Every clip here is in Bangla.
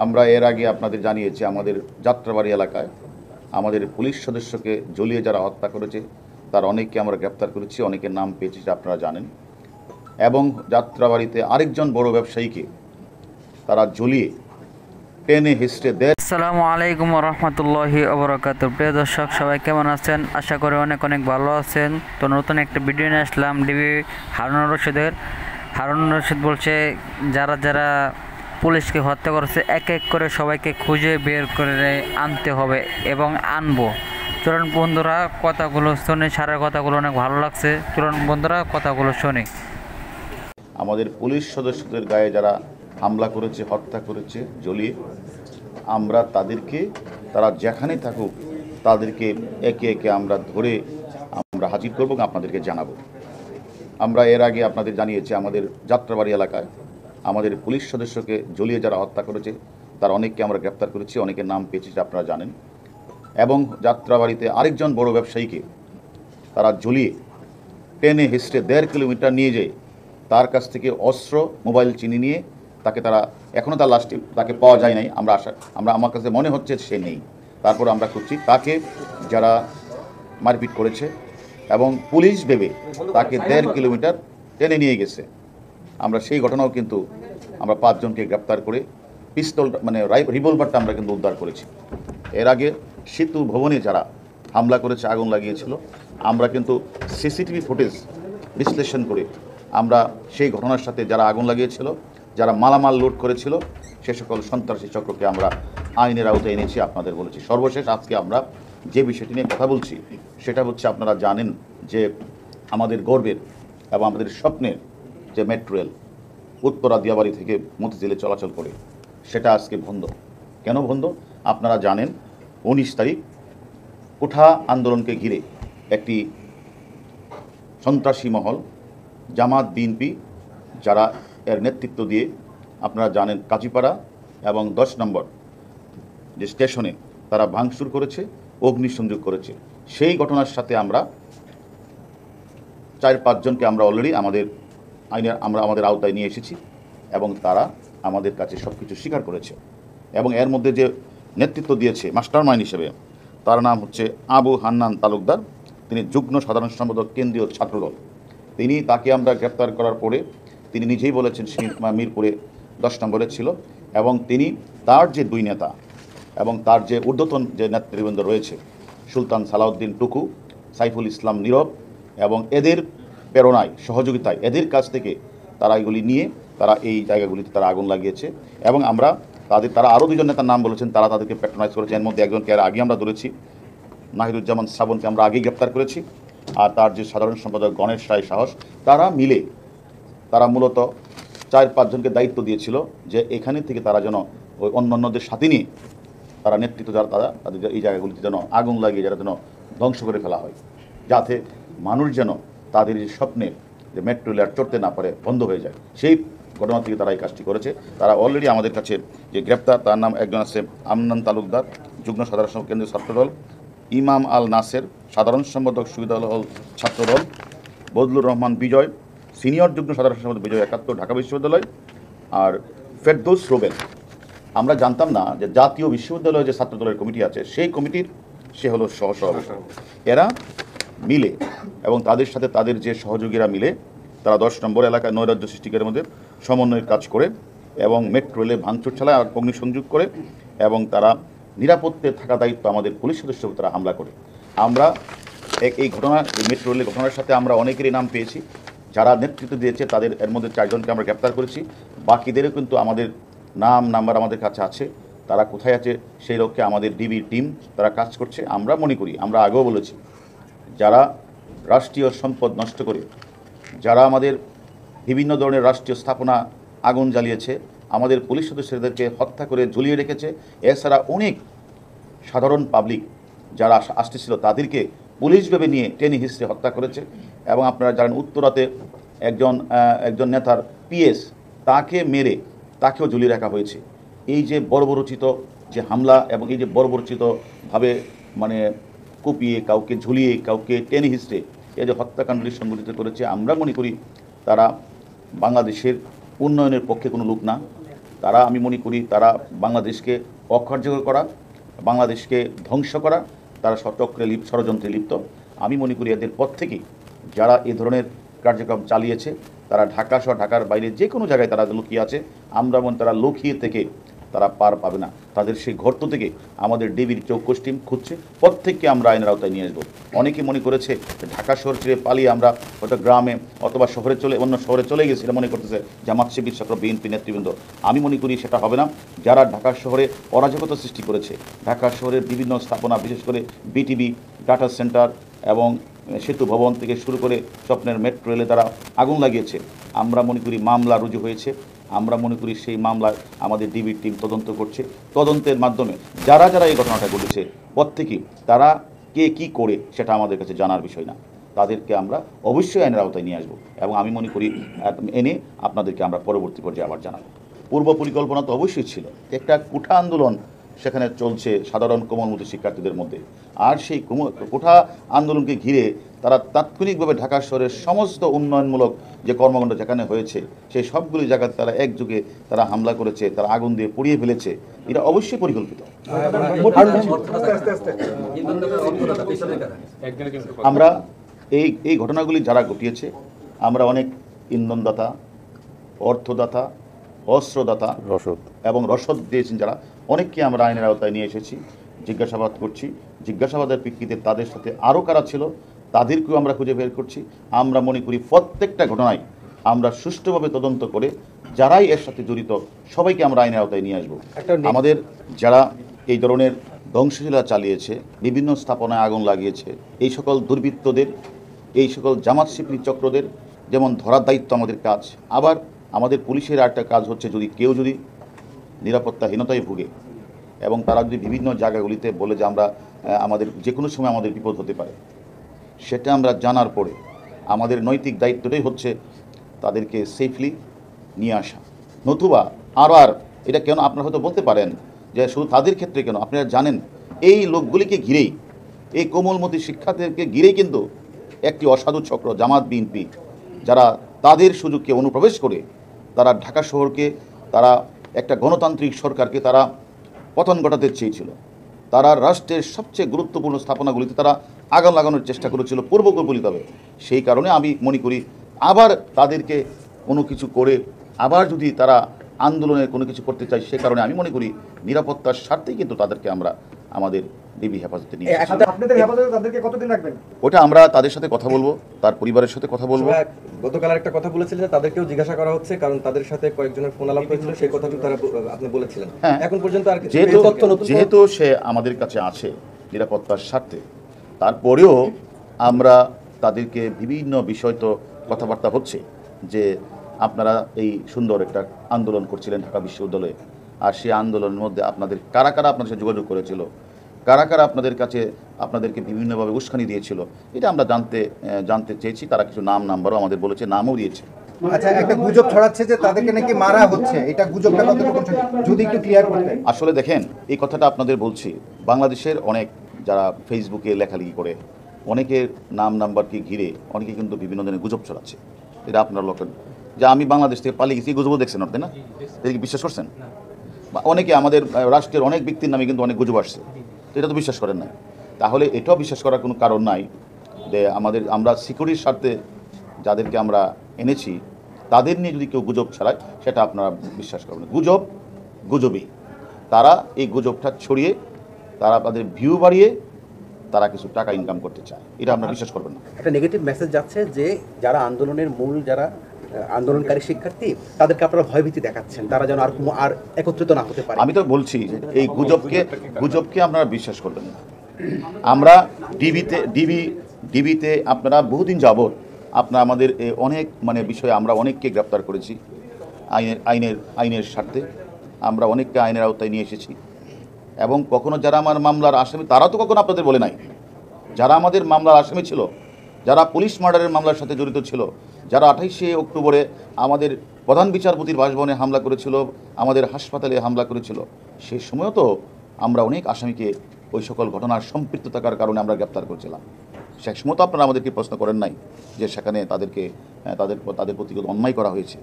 আমরা এর আগে আপনাদের জানিয়েছি আমাদের যাত্রাবাড়ি এলাকায় আমাদের পুলিশ সদস্যকে জ্বলিয়ে যারা হত্যা করেছে তার অনেককে আমরা গ্রেপ্তার করেছি, অনেকের নাম পেয়েছি সেটা আপনারা জানেন। এবং যাত্রাবাড়িতে আরেকজন বড় ব্যবসায়ীকে তারা জ্বলিয়ে টেনে হিস্ট্রে দেয়। আসসালামু আলাইকুম রহমতুল্লাহি ওবরাকাতুহ। প্রিয় দর্শক, সবাই কেমন আছেন? আশা করি অনেক অনেক ভালো আছেন। তো নতুন একটা ভিডিও নিয়ে আসলাম ডিবি হারুনুর রশিদের। হারুনুর রশিদ বলছে যারা যারা পুলিশকে হত্যা করেছে এক এক করে সবাইকে খুঁজে বের করে আনতে হবে এবং আনবো। চলুন বন্ধুরা কথাগুলো শুনে, সারা কথাগুলো অনেক ভালো লাগছে। চলুন বন্ধুরা কথাগুলো শুনি। আমাদের পুলিশ সদস্যদের গায়ে যারা হামলা করেছে, হত্যা করেছে জ্বলিয়ে, আমরা তাদেরকে, তারা যেখানে থাকুক তাদেরকে একে একে আমরা ধরে আমরা হাজির করব এবং আপনাদেরকে জানাবো। আমরা এর আগে আপনাদের জানিয়েছি আমাদের যাত্রাবাড়ি এলাকায় আমাদের পুলিশ সদস্যকে জ্বলিয়ে যারা হত্যা করেছে তার অনেককে আমরা গ্রেপ্তার করেছি, অনেকের নাম পেয়েছি সেটা আপনারা জানেন। এবং যাত্রাবাড়িতে আরেকজন বড় ব্যবসায়ীকে তারা জ্বলিয়ে টেনে হিস্ট্রে 1.5 কিলোমিটার নিয়ে যেয়ে তার কাছ থেকে অস্ত্র, মোবাইল চিনি নিয়ে তাকে তারা এখনও তার লাশটি তাকে পাওয়া যায় নাই। আমার কাছে মনে হচ্ছে সে নেই। তারপর আমরা খুঁজছি তাকে যারা মারপিট করেছে এবং পুলিশ ভেবে তাকে 1.5 কিলোমিটার টেনে নিয়ে গেছে। আমরা সেই ঘটনাও কিন্তু আমরা 5 জনকে গ্রেপ্তার করে পিস্তল রিভলভারটা আমরা কিন্তু উদ্ধার করেছি। এর আগে সেতু ভবনে যারা হামলা করেছে, আগুন লাগিয়েছিল, আমরা কিন্তু সিসিটিভি ফুটেজ বিশ্লেষণ করে আমরা সেই ঘটনার সাথে যারা আগুন লাগিয়েছিল, যারা মালামাল লুট করেছিল, সে সকল সন্ত্রাসী চক্রকে আমরা আইনের আওতায় এনেছি, আপনাদের বলেছি। সর্বশেষ আজকে আমরা যে বিষয়টি নিয়ে কথা বলছি সেটা হচ্ছে, আপনারা জানেন যে আমাদের গর্বের এবং আমাদের স্বপ্নের যে মেট্রো রেল উত্তরা দিয়াবাড়ি থেকে মতিঝিলে চলাচল করে, সেটা আজকে বন্ধ। কেন বন্ধ আপনারা জানেন। 19 তারিখ কোঠা আন্দোলনকে ঘিরে একটি সন্ত্রাসী মহল জামাত বিএনপি যারা এর নেতৃত্ব দিয়ে, আপনারা জানেন, কাজীপাড়া এবং 10 নম্বর যে স্টেশনে তারা ভাঙচুর করেছে, অগ্নিসংযোগ করেছে। সেই ঘটনার সাথে আমরা 4-5 জনকে আমরা অলরেডি আমাদের আওতায় নিয়ে এসেছি এবং তারা আমাদের কাছে সব কিছু স্বীকার করেছে। এবং এর মধ্যে যে নেতৃত্ব দিয়েছে মাস্টার মাইন্ড হিসেবে, তার নাম হচ্ছে আবু হান্নান তালুকদার। তিনি যুগ্ম সাধারণ সম্পাদক, কেন্দ্রীয় ছাত্রদল। তাকে আমরা গ্রেপ্তার করার পরে তিনি নিজেই বলেছেন মিরপুরে 10 নম্বরে ছিল এবং তার যে 2 নেতা এবং তার যে ঊর্ধ্বতন যে নেতৃবৃন্দ রয়েছে, সুলতান সালাউদ্দিন টুকু, সাইফুল ইসলাম নীরব, এবং এদের প্রেরণায়, সহযোগিতায়, এদের কাছ থেকে তারা এগুলি নিয়ে তারা এই জায়গাগুলিতে তারা আগুন লাগিয়েছে। এবং তারা আরও 2 জন নেতার নাম বলেছেন, তারা তাদেরকে প্যাট্রোনাইজ করেছে। এর মধ্যে একজনকে আগে আমরা ধরেছি, নাহিদুজ্জামান শ্রাবণকে আমরা আগেই গ্রেপ্তার করেছি। আর তার যে সাধারণ সম্পাদক গণেশ রায় সাহস, তারা মূলত 4-5 জনকে দায়িত্ব দিয়েছিল যে এখানে থেকে তারা যেন ওই অন্যান্যদের সাথে নিয়ে তারা নেতৃত্ব, যারা তাদের এই জায়গাগুলিতে যেন আগুন লাগিয়ে যারা যেন ধ্বংস করে ফেলা হয়, যাতে মানুষ যেন তাদের যে স্বপ্নের যে মেট্রো রেল চড়তে না পারে, বন্ধ হয়ে যায়। সেই ঘটনা থেকে তারা এই কাজটি করেছে। তারা অলরেডি আমাদের কাছে যে গ্রেপ্তার, তার নাম একজন আছে আমনান তালুকদার, যুগ্ম সাধারণ সম্পাদক, কেন্দ্রীয় ছাত্রদল; ইমাম আল নাসের, সাধারণ সম্পাদক, সুবিধাদল ছাত্রদল; বদলুর রহমান বিজয়, সিনিয়র যুগ্ম সাধারণ সম্পাদক, বিজয় 71, ঢাকা বিশ্ববিদ্যালয়; আর ফেরদৌস রোবেল। আমরা জানতাম না যে জাতীয় বিশ্ববিদ্যালয়ে যে ছাত্রদলের কমিটি আছে, সেই কমিটির সে হলো সহসভাপতি। এরা মিলে এবং তাদের সাথে তাদের যে সহযোগীরা মিলে তারা 10 নম্বর এলাকায় নৈরাজ্য সৃষ্টিকারের মধ্যে সমন্বয়ের কাজ করে এবং মেট্রো রেলে ভাঙচুর চালায় আর অগ্নিসংযোগ করে, এবং তারা নিরাপত্তে থাকা দায়িত্ব আমাদের পুলিশ সদস্য তারা হামলা করে। আমরা এই ঘটনা, মেট্রো রেলের ঘটনার সাথে আমরা অনেকেরই নাম পেয়েছি, যারা নেতৃত্ব দিয়েছে তাদের এর মধ্যে 4 জনকে আমরা গ্রেপ্তার করেছি। বাকিদেরও কিন্তু আমাদের নাম্বার আমাদের কাছে আছে। তারা কোথায় আছে সেই লক্ষ্যে আমাদের ডিবি টিম তারা কাজ করছে। আমরা মনে করি, আমরা আগেও বলেছি, যারা রাষ্ট্রীয় সম্পদ নষ্ট করে, যারা আমাদের বিভিন্ন ধরনের রাষ্ট্রীয় স্থাপনা আগুন জ্বালিয়েছে, আমাদের পুলিশ সদস্যদেরকে হত্যা করে ঝুলিয়ে রেখেছে, এছাড়া অনেক সাধারণ পাবলিক যারা আসতেছিল তাদেরকে পুলিশ ভেবে নিয়ে টেনে হিস্ট্রে হত্যা করেছে। এবং আপনারা জানেন উত্তরাতে একজন নেতার পিএস, তাকে মেরে তাকেও ঝুলিয়ে রাখা হয়েছে। এই যে বর্বরচিত যে হামলা এবং এই যে বর্বরচিতভাবে কুপিয়ে, কাউকে ঝুলিয়ে, কাউকে টেনে হিস্ট্রে এই যে হত্যাকাণ্ডটি সংঘটিত করেছে, আমরা মনে করি তারা বাংলাদেশের উন্নয়নের পক্ষে কোনো লোক না, তারা আমি মনে করি তারা বাংলাদেশকে অকার্যকর করা, বাংলাদেশকে ধ্বংস করা, তারা ষড়যন্ত্রে লিপ্ত। আমি মনে করি এদের পর থেকেই যারা এ ধরনের কার্যক্রম চালিয়েছে তারা ঢাকা সহ ঢাকার বাইরে যে কোনো জায়গায় তারা লুকিয়ে আছে, আমরা মনে তারা লুকিয়ে থেকে তারা পার পাবে না। তাদের সেই গর্ত থেকে আমাদের ডিবির চৌকস টিম খুঁজছে, প্রত্যেককে আমরা আইনের আওতায় নিয়ে আসবো। অনেকে মনে করেছে ঢাকা শহর ছেড়ে পালিয়ে আমরা হয়তো গ্রামে অথবা অন্য শহরে চলে গেছি, এটা মনে করতেছে জামাত শিবির চক্র, বিএনপি নেতৃবৃন্দ। আমি মনে করি সেটা হবে না। যারা ঢাকা শহরে অরাজকতা সৃষ্টি করেছে, ঢাকা শহরের বিভিন্ন স্থাপনা, বিশেষ করে বিটিবি, ডাটা সেন্টার এবং সেতু ভবন থেকে শুরু করে স্বপ্নের মেট্রো রেলে তারা আগুন লাগিয়েছে, আমরা মনে করি মামলা রুজু হয়েছে। আমরা মনে করি সেই মামলায় আমাদের ডিবির টিম তদন্ত করছে। তদন্তের মাধ্যমে যারা যারা এই ঘটনাটা ঘটেছে প্রত্যেকেই তারা কে কী করে সেটা আমাদের কাছে জানার বিষয় না, তাদেরকে আমরা অবশ্যই আইনের আওতায় নিয়ে আসবো এবং আমি মনে করি এনে আপনাদেরকে আমরা পরবর্তী পর্যায়ে আবার জানাবো। পূর্ব পরিকল্পনা তো অবশ্যই ছিল, একটা কোঠা আন্দোলন সেখানে চলছে সাধারণ কোমলমতি শিক্ষার্থীদের মধ্যে, আর সেই কোঠা আন্দোলনকে ঘিরে তারা তাৎক্ষণিকভাবে ঢাকা শহরের সমস্ত উন্নয়নমূলক যে কর্মকাণ্ড যেখানে হয়েছে সেই সবগুলি জায়গায় তারা একযোগে তারা হামলা করেছে, তারা আগুন দিয়ে পুড়িয়ে ফেলেছে। এটা অবশ্যই পরিকল্পিত। আমরা এই ঘটনাগুলি যারা ঘটিয়েছে, আমরা অনেক ইন্ধনদাতা, অর্থদাতা, অস্ত্রদাতা, রসদ এবং রসদ দিয়েছেন যারা, অনেককে আমরা আইনের আওতায় নিয়ে এসেছি, জিজ্ঞাসাবাদ করছি। জিজ্ঞাসাবাদের প্রেক্ষিতে তাদের সাথে আরও কারা ছিল তাদেরকেও আমরা খুঁজে বের করছি। আমরা মনে করি প্রত্যেকটা ঘটনায় আমরা সুষ্ঠুভাবে তদন্ত করে যারাই এর সাথে জড়িত সবাইকে আমরা আইনের আওতায় নিয়ে আসবো। আমাদের যারা এই ধরনের ধ্বংসলীলা চালিয়েছে, বিভিন্ন স্থাপনায় আগুন লাগিয়েছে, এই সকল দুর্বৃত্তদের, এই সকল জামাত শিবির চক্রদের যেমন ধরার দায়িত্ব আমাদের কাজ। আবার আমাদের পুলিশের একটা কাজ হচ্ছে, যদি নিরাপত্তাহীনতায় ভুগে এবং তারা যদি বিভিন্ন জায়গাগুলিতে বলে যে আমাদের যে কোনো সময় আমাদের বিপদ হতে পারে, সেটা আমরা জানার পরে আমাদের নৈতিক দায়িত্বটাই হচ্ছে তাদেরকে সেফলি নিয়ে আসা। নতুবা আর এটা কেন আপনারা হয়তো বলতে পারেন যে শুধু তাদের ক্ষেত্রে কেন, আপনারা জানেন এই লোকগুলিকে ঘিরেই, এই কোমলমতি শিক্ষার্থীদেরকে ঘিরেই কিন্তু একটি অসাধু চক্র জামাত বিএনপি, যারা তাদের সুযোগকে অনুপ্রবেশ করে তারা ঢাকা শহরকে, তারা একটা গণতান্ত্রিক সরকারকে তারা পতন ঘটাতে চেয়েছিল। তারা রাষ্ট্রের সবচেয়ে গুরুত্বপূর্ণ স্থাপনাগুলিতে তারা আগুন লাগানোর চেষ্টা করেছিল পূর্বকল্পিতভাবে। সেই কারণে আমি মনে করি আবার তাদেরকে কোনো কিছু করে আবার যদি তারা আন্দোলনের কোনো কিছু করতে চায়, সে কারণে আমি মনে করি নিরাপত্তার স্বার্থেই কিন্তু তাদেরকে আমরা আমাদের ডিবি হেফাজতে নিয়ে আপনাদের হেফাজতে তাদেরকে কতদিন রাখবেন? ওটা আমরা তাদের সাথে কথা বলবো, তার পরিবারের সাথে কথা বলবো। গতকাল একটা কথা বলেছিলেন, তাদেরকেও জিজ্ঞাসা করা হচ্ছে, কারণ তাদের সাথে কয়েকজনের ফোন আলাপ হয়েছিল, সেই কথাটি তারা আপনি বলেছিলেন। এখন পর্যন্ত আর কিছু যেহেতু সে আমাদের কাছে আছে নিরাপত্তার স্বার্থে, তারপরেও আমরা তাদেরকে বিভিন্ন বিষয় তো কথাবার্তা হচ্ছে যে আপনারা এই সুন্দর একটা আন্দোলন করছিলেন ঢাকা বিশ্ববিদ্যালয়ে, আর সেই আন্দোলনের মধ্যে আপনাদের কারা কারা আপনাদের সাথে যোগাযোগ করেছিল, কারা কারা আপনাদের কাছে আপনাদেরকে বিভিন্নভাবে উস্কানি দিয়েছিল, এটা আমরা জানতে চেয়েছি। তারা কিছু নাম্বারও আমাদের বলেছে, নামও দিয়েছে। আচ্ছা, একটা গুজব ছড়াচ্ছে যে তাদেরকে নাকি মারা হচ্ছে, এটা গুজবটা কতটুকু যদি একটু ক্লিয়ার করতেন। আসলে দেখেন, এই কথাটা আপনাদের বলছি, বাংলাদেশের অনেক যারা ফেসবুকে লেখালেখি করে, অনেকের নাম্বারকে ঘিরে অনেকে কিন্তু বিভিন্ন ধরনের গুজব ছড়াচ্ছে। এটা আপনারা লক্ষ্য, যে আমি বাংলাদেশ থেকে পালিয়ে গেছি, গুজবও দেখছেন, তাই না? এটা কি বিশ্বাস করছেন? অনেকে আমাদের রাষ্ট্রের অনেক ব্যক্তির নামে কিন্তু অনেক গুজব আসছে, তো এটা তো বিশ্বাস করেন না। তাহলে এটাও বিশ্বাস করার কোনো কারণ নাই যে আমরা সিকিউরিটির স্বার্থে যাদেরকে আমরা এনেছি তাদের নিয়ে যদি কেউ গুজব ছড়ায়, সেটা আপনারা বিশ্বাস করবেন। গুজবই তারা এই গুজবটা ছড়িয়ে তারা তাদের ভিউ বাড়িয়ে তারা কিছু টাকা ইনকাম করতে চায়, এটা আপনারা বিশ্বাস করবেন না। একটা নেগেটিভ মেসেজ যাচ্ছে যে যারা আন্দোলনের মূল যারা আন্দোলনকারী শিক্ষার্থী, তাদেরকে আপনারা ভয়ভীতি দেখাচ্ছেন, তারা যেন আর একত্রিত না হতে পারে। আমি তো বলছি এই গুজবকে আপনারা বিশ্বাস করবেন না। আমরা ডিবিতে আপনারা বহুদিন যাবত আমাদের অনেক বিষয়ে আমরা অনেককে গ্রেপ্তার করেছি আইনের স্বার্থে, আমরা অনেককে আইনের আওতায় নিয়ে এসেছি। এবং কখনো যারা আমার মামলার আসামি, তারা তো কখনো আপনাদের বলে নাই, যারা আমাদের মামলার আসামি ছিল, যারা পুলিশ মার্ডারের মামলার সাথে জড়িত ছিল, যারা 28শে অক্টোবরে আমাদের প্রধান বিচারপতির বাসভবনে হামলা করেছিল, আমাদের হাসপাতালে হামলা করেছিল, সেই সময়ও তো আমরা অনেক আসামিকে ওই সকল ঘটনার সম্পৃক্ত থাকার কারণে আমরা গ্রেপ্তার করেছিলাম। শেষ মতো আপনারা আমাদেরকে প্রশ্ন করেন নাই যে সেখানে তাদেরকে তাদের প্রতি অন্যায় করা হয়েছে।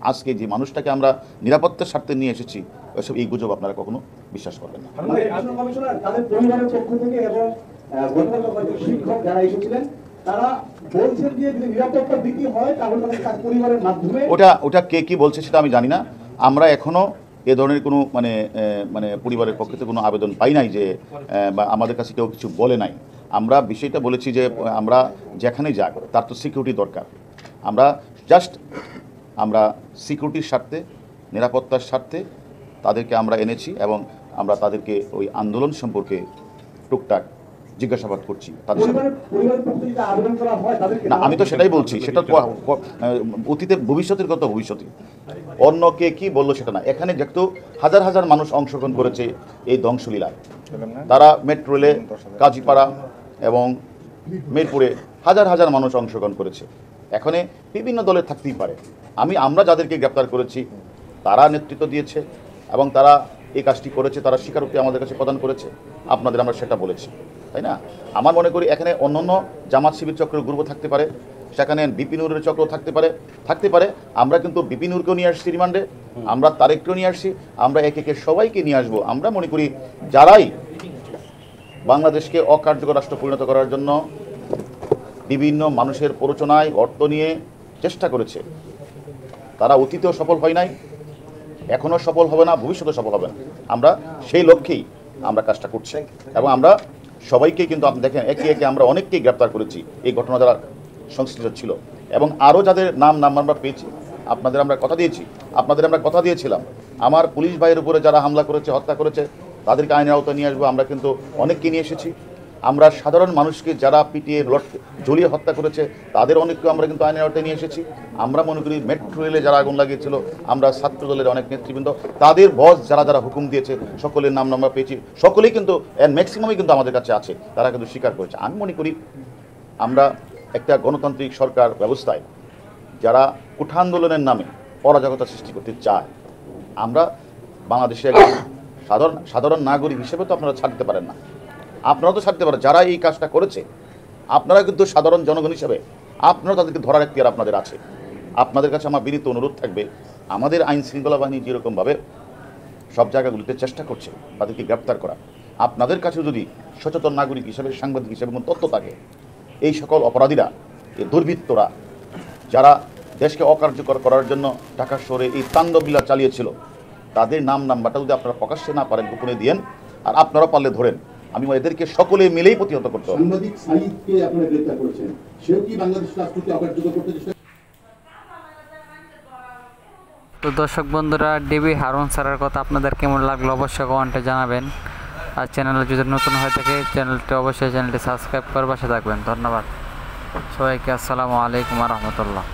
আজকে যে মানুষটাকে আমরা নিরাপত্তার স্বার্থে নিয়ে এসেছি, ওইসব এই গুজব আপনারা কখনো বিশ্বাস করবেন না। কমিশনার তাদের পরিবারের পক্ষ থেকে এবং শিক্ষক যারা এসেছিলেন তারা বলছেন যে যদি নিরাপত্তা দিতে হয় তাহলে তার পরিবারের মাধ্যমে ওটা কে কি বলছে সেটা আমি জানি না। আমরা এখনো এ ধরনের কোনো মানে পরিবারের পক্ষ থেকে কোনো আবেদন পাই নাই যে বা আমাদের কাছে কেউ কিছু বলে নাই। আমরা বিষয়টা বলেছি যে আমরা যেখানে যাক তার তো সিকিউরিটি দরকার। আমরা সিকিউরিটির স্বার্থে, নিরাপত্তার স্বার্থে তাদেরকে আমরা এনেছি এবং আমরা তাদেরকে ওই আন্দোলন সম্পর্কে টুকটাক জিজ্ঞাসাবাদ করছি তাদের সাথে। না, আমি তো সেটাই বলছি, সেটা অতীতে ভবিষ্যতের কথা ভবিষ্যতে, অন্য কে কি বললো সেটা না। এখানে যেহেতু হাজার হাজার মানুষ অংশগ্রহণ করেছে এই ধ্বংসলীলায়, তারা মেট্রো রেলে কাজীপাড়া এবং মিরপুরে হাজার হাজার মানুষ অংশগ্রহণ করেছে। এখানে বিভিন্ন দলের থাকতেই পারে। আমরা যাদেরকে গ্রেপ্তার করেছি তারা নেতৃত্ব দিয়েছে এবং তারা এই কাজটি করেছে, তারা স্বীকারোক্তি আমাদের কাছে প্রদান করেছে, আপনাদের আমরা সেটা বলেছি, তাই না? আমার মনে করি এখানে অন্যান্য জামাত শিবির চক্রের গ্রুপও থাকতে পারে, সেখানে বিপিনুরের চক্র থাকতে পারে। আমরা কিন্তু বিপিনুরকেও নিয়ে আসছি রিমান্ডে, আমরা তারেককেও নিয়ে আসছি, আমরা একে সবাইকে নিয়ে আসবো। আমরা মনে করি যারাই বাংলাদেশকে অকার্যকর রাষ্ট্র পরিণত করার জন্য বিভিন্ন মানুষের প্ররোচনায় অর্থ নিয়ে চেষ্টা করেছে, তারা অতীতেও সফল হয় নাই, এখনও সফল হবে না, ভবিষ্যতে সফল হবে না। আমরা সেই লক্ষ্যেই আমরা কাজটা করছি এবং আমরা সবাইকে কিন্তু আপনি দেখেন একে একে আমরা অনেককেই গ্রেপ্তার করেছি এই ঘটনা যারা সংশ্লিষ্ট ছিল এবং আরও যাদের নাম আমরা পেয়েছি। আপনাদের আমরা কথা দিয়েছিলাম আমার পুলিশ ভাইয়ের উপরে যারা হামলা করেছে, হত্যা করেছে, তাদেরকে আইনের আওতায় নিয়ে আসবো। আমরা কিন্তু অনেককে নিয়ে এসেছি। আমরা সাধারণ মানুষকে যারা পিটিয়ে ঝুলিয়ে হত্যা করেছে তাদের অনেককে আমরা কিন্তু আইনের আওতায় নিয়ে এসেছি। আমরা মনে করি মেট্রো রেলে যারা আগুন লাগিয়েছিল, আমরা ছাত্র দলের অনেক নেতৃবৃন্দ, তাদের বস যারা হুকুম দিয়েছে, সকলের নাম আমরা পেয়েছি। সকলেই কিন্তু ম্যাক্সিমামই কিন্তু আমাদের কাছে আছে, তারা কিন্তু স্বীকার করেছে। আমি মনে করি আমরা একটা গণতান্ত্রিক সরকার ব্যবস্থায় যারা কুঠা আন্দোলনের নামে অরাজকতা সৃষ্টি করতে চায়, আমরা বাংলাদেশে একজন সাধারণ নাগরিক হিসেবে তো আপনারা ছাড়তে পারেন না, আপনারা তো ছাড়তে পারেন। যারা এই কাজটা করেছে আপনারা কিন্তু সাধারণ জনগণ হিসেবে আপনারা তাদেরকে ধরার এখতিয়ার আপনাদের আছে। আপনাদের কাছে আমার বিনীত অনুরোধ থাকবে, আমাদের আইন শৃঙ্খলা বাহিনী যেরকমভাবে সব জায়গাগুলিতে চেষ্টা করছে তাদেরকে গ্রেপ্তার করা, আপনাদের কাছে যদি সচেতন নাগরিক হিসেবে, সাংবাদিক হিসেবে কোনো তথ্য থাকে, এই সকল অপরাধীরা, এই দুর্বৃত্তরা যারা দেশকে অকার্যকর করার জন্য ঢাকা শহরে এই তাণ্ডবলীলা চালিয়েছিল, তাদের নাম্বারটা যদি আপনারা প্রকাশ্যে না পারেন, গোপনে দিয়েন, আর আপনারা পারলে ধরেন। আমি এদেরকে সকলে মিলেই প্রতিহত করতে হবে। সাংবাদিক সাঈদকে আপনারা গ্রেফতার করেছেন, সেও কি বাংলাদেশ রাষ্ট্রকে অকার্যকর করতে চেষ্টা? তো দর্শক বন্ধুরা, ডিবি হারুন স্যারের কথা আপনাদের কেমন লাগলো অবশ্যই কমেন্টে জানাবেন। আর চ্যানেলে যদি নতুন হয়ে থাকে চ্যানেলটি সাবস্ক্রাইব করে পাশে থাকবেন। ধন্যবাদ সবাইকে। আসসালামু আলাইকুম ওয়া রাহমাতুল্লাহ।